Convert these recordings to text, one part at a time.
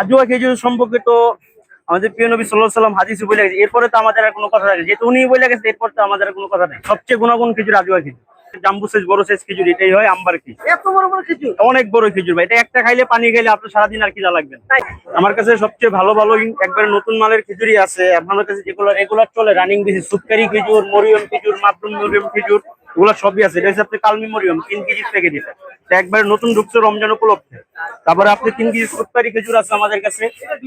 Ajwa খেজুর সম্পর্কে তো আমাদের প্রিয় নবী সাল্লাল্লাহু আলাইহি ওয়াসাল্লাম হাদিসে বলে গেছে, এরপরে তো আমাদের আর কোনো কথা নেই, যেহেতু উনি বলে গেছে এরপর তো আমাদের আর কোনো কথা নেই। সবচেয়ে গুণাগুণ খেজুর আজওয়া খেজুর। জাম্বু সাইজ বড় সাইজ খেজুর এটাই হয় আম্বার খেজুর। এত বড় বড় খেজুর? অনেক বড় খেজুর ভাই, এটা একটা খাইলে পানি খাইলে আপনার সারাদিন আর খিদা লাগবে না। আমার কাছে সবচেয়ে ভালো ভালো একবারে নতুন মালের খেজুরই আছে আপনার কাছে, যেগুলো রেগুলার চলে রানিং বেশি, সুপকারি খেজুর, মরিয়ম খেজুর, মাতরুম মরিয়ম খেজুর, এগুলো সবই আছে। এটা হচ্ছে আপনি কালমি মরিয়ম 3 কেজির প্যাকেট, এটা একবার নতুন ঢুকছে রমজান উপলক্ষে। তারপরে আপনি 3 কেজি সুপকারি খেজুর আছে আমাদের কাছে,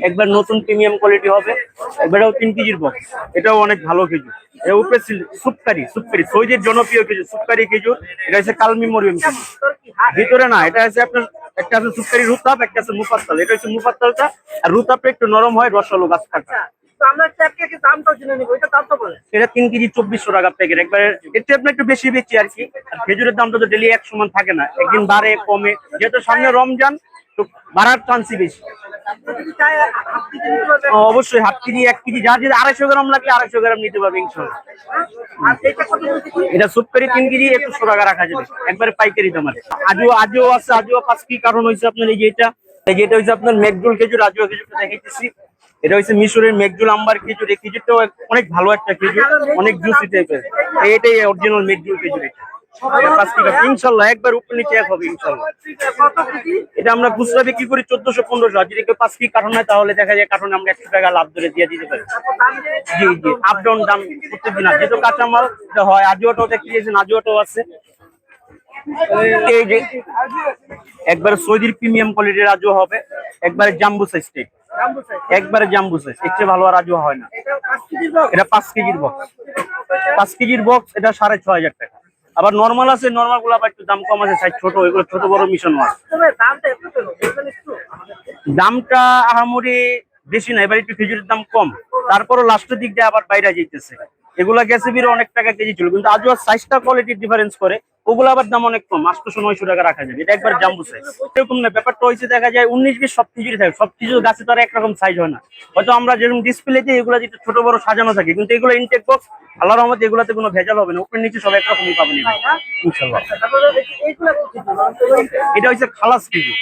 একবার নতুন প্রিমিয়াম কোয়ালিটি হবে, একবারও 3 কেজির বক্স, এটাও অনেক ভালো খেজুর। এর উপরে সুপকারি সুপকারি সৌদির জনপ্রিয় খেজুর সুপকারি খেজুর, এটা হচ্ছে কালমি মরিয়ম খেজুর। ভিতরে না, এটা আছে আপনার একটা আছে সুপকারি রুতাপ, একটা আছে মুফাত্তাল। এটা হচ্ছে মুফাত্তালটা, আর রুতাপটা একটু নরম হয়, রসালো গাছ কাটা। তো আমরা ট্যাপকে দামটাও জেনে নিব, এটা দাম তো বলে। এটা 3 কেজি 2400 টাকা প্যাকেট, একবার এটা আপনি একটু বেশি বেচি আর কি। আর খেজুরের দামটা তো ডেলি এক সমান থাকে না, একদিন বাড়ে কমে, যেহেতু সামনে রমজান তো বাড়ার চান্সই বেশি। যদি চাই হাফ কেজি নিতে পারবে। অবশ্যই হাফ কেজি 1 কেজি যা যদি 250 গ্রাম লাগলে 250 গ্রাম নিতে পারবে ইনশাআল্লাহ। আর এটা কত বলতে কি? এটা সুপকারি 3 কেজি 2100 টাকা রাখা যাবে, একবারে পাইকারি দাম। আজও আছে, আজও 5 কি কারণ হইছে আপনার এই যে এটা, এই যে এটা হইছে আপনার মেঘজুল খেজুর। আজও খেজুরটা দেখাইতেছি, এটা হচ্ছে মিশরের মেঘজুল আম্বার খেজুর। এই খেজুরটাও অনেক ভালো একটা খেজুর, অনেক জুসি টাইপের। এটাই অরিজিনাল মেঘজুল খেজুর। এটা 5 কি কারণ ইনশাআল্লাহ একবার উপর নিচে এক হবে ইনশাআল্লাহ। কত কেজি? এটা আমরা খুচরা বিক্রি করি 1400-1500, যদি কেউ 5 কি কারণ হয় তাহলে দেখা যায় কারণে আমরা 100 টাকা লাভ ধরে দিয়ে দিতে পারি। জি জি, আপ ডাউন দাম প্রত্যেকদিন আছে, যেহেতু কাঁচামাল হয়। আজওয়াটাও দেখতে গেছেন, আজওয়াটাও আছে। এই যে একবারে সৌদির প্রিমিয়াম কোয়ালিটির আজওয়া হবে, একবারে জাম্বু সাইজ টাইপ, জাম্বো সাইজ। একবারে জাম্বু সাইজ, এর চেয়ে ভালো আর আজওয়া হয় না। এটা 5 কেজির বক্স। এটা 5 কেজির বক্স, 5 কেজির বক্স, এটা 6500 টাকা। আবার নরমাল আছে, নরমাল গুলো আবার একটু দাম কম আছে, সাইজ ছোট, এগুলো ছোট বড় মিশানো আছে। তবে দামটা একটু কেন বলবেন একটু? দামটা আহামরি বেশি না, এবার একটু খেজুরের দাম কম, তারপরও লাস্টের দিক দিয়ে আবার বাইরে যাইতেছে। এগুলা গেছে বিরে অনেক টাকা কেজি ছিল, কিন্তু আজও সাইজটা কোয়ালিটির ডিফারেন্স করে, ওগুলো আবার দাম অনেক কম, 800-900 টাকা রাখা যাবে। এটা একবার জাম্বু সাইজ। এরকম না, ব্যাপারটা হয়েছে দেখা যায় 19-20 সব কিছুরই থাকে, সব কিছু গাছে তো আর একরকম সাইজ হয় না। হয়তো আমরা যেরকম ডিসপ্লেতে এগুলো যেটা ছোট বড় সাজানো থাকে, কিন্তু এগুলো ইনটেক বক্স, আল্লাহর রহমতে এগুলাতে কোনো ভেজাল হবে না, উপরে নিচে সব একরকমই পাবেন ইনশাআল্লাহ। তারপরে এইগুলা কি কেজি? এটা হচ্ছে খালাস খেজুর।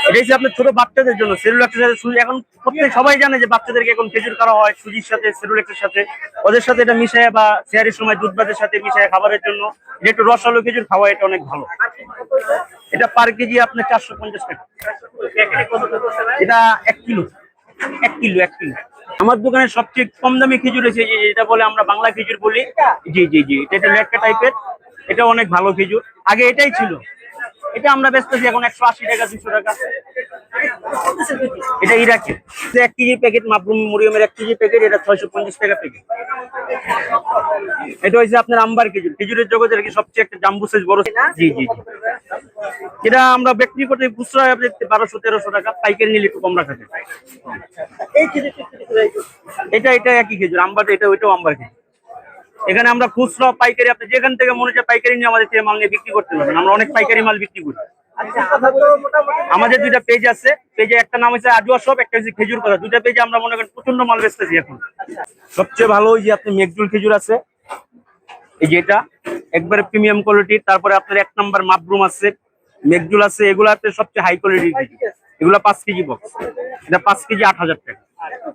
এটা হচ্ছে আপনার ছোট বাচ্চাদের জন্য সেলুলাক্সের সাথে সুজি। এখন প্রত্যেক সবাই জানে যে বাচ্চাদেরকে এখন খেজুর খাওয়া হয় সুজির সাথে, সেলুলাক্সের সাথে, ওদের সাথে এটা মিশায় বা শেয়ারের সময় দুধ ভাতের সাথে মিশায় খাবারের জন্য, যে একটু রসালো খেজুর খাওয়া, এটা অনেক ভালো। এটা পার কেজি আপনার 450 টাকা। এটা 1 কিলো, 1 কিলো, 1 কিলো। আমার দোকানে সবচেয়ে কম দামি খেজুর হয়েছে যেটা বলে আমরা বাংলা খেজুর বলি। জি জি জি, এটা লেটকা টাইপের, এটা অনেক ভালো খেজুর। আগে এটাই ছিল, এটা আমরা বেচতেছি এখন 180 টাকা 200 টাকা। এটা ইরাকি 1 কেজি প্যাকেট, মাবরুম মরিয়মের 1 কেজি প্যাকেট, এটা 650 টাকা প্যাকেট। এটা হচ্ছে আপনার আম্বার খেজুর, খেজুরের জগতের কি সবচেয়ে একটা জাম্বু সাইজ বড়। জি জি জি, এটা আমরা বিক্রি করতে খুচরা 1200-1300 টাকা, পাইকারি নিলে একটু কম রাখা যায়। এই কেজি এটা এটা একই খেজুর আম্বার, এটা ওইটাও আম্বার খেজুর। এখানে আমরা খুচরা পাইকারি, আপনি যেখান থেকে মনে হচ্ছে পাইকারি নিয়ে আমাদের থেকে মাল নিয়ে বিক্রি করতে পারবেন, আমরা অনেক পাইকারি মাল বিক্রি করি। আচ্ছা, আমরা তো মোটামুটি আমাদের 2টা পেজ আছে, পেজে একটা নাম হচ্ছে আজওয়া শপ, একটা হচ্ছে খেজুর কথা। 2টা পেজে আমরা মনে করেন প্রচন্ড মাল বেচতেছি এখন। সবচেয়ে ভালো ওই যে আপনি মেঘজুল খেজুর আছে, এই যে এটা একবারে প্রিমিয়াম কোয়ালিটির। তারপরে আপনার 1 নাম্বার মাবরুম আছে, মেঘজুল আছে, এগুলো আপনার সবচেয়ে হাই কোয়ালিটির খেজুর। এগুলো 5 কেজি বক্স, এটা 5 কেজি 8000 টাকা।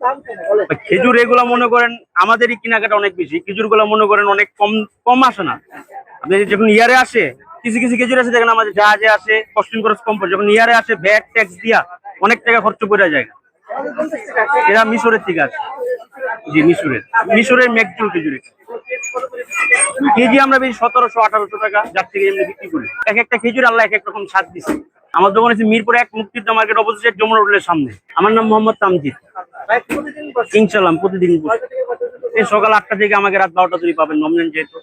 দাম কম বলে। খেজুর এগুলো মনে করেন আমাদেরই কেনাকাটা অনেক বেশি, খেজুর গুলো মনে করেন অনেক কম কম আসে না। আপনি যখন ইয়ারে আসে, কিছু কিছু খেজুর আছে দেখেন আমাদের জাহাজে আসে, কস্টিং খরচ কম পড়ে, যখন ইয়ারে আসে ভ্যাট ট্যাক্স দিয়া অনেক টাকা খরচ করে যায়। আমাদের 50 টাকা। এরা মিশরের থেকে আসে। জি, মিশরের মেঘজুল খেজুর। কেজি আমরা বেশি 1700-1800 টাকা যার থেকে এমনি বিক্রি করি। এক একটা খেজুর আল্লাহ এক এক রকম স্বাদ দিচ্ছে। আমার দোকান হচ্ছে মিরপুর 1 মুক্তিযোদ্ধা মার্কেট অপোজিট যমুনা রোডের সামনে। আমার নাম মোহাম্মদ তামজিদ। ভাই প্রতিদিন বসে। ইনশাআল্লাহ প্রতিদিন বসে। এই সকাল 8টা থেকে আমাকে রাত 12টা ধরে পাবেন, রমজান যেহেতু।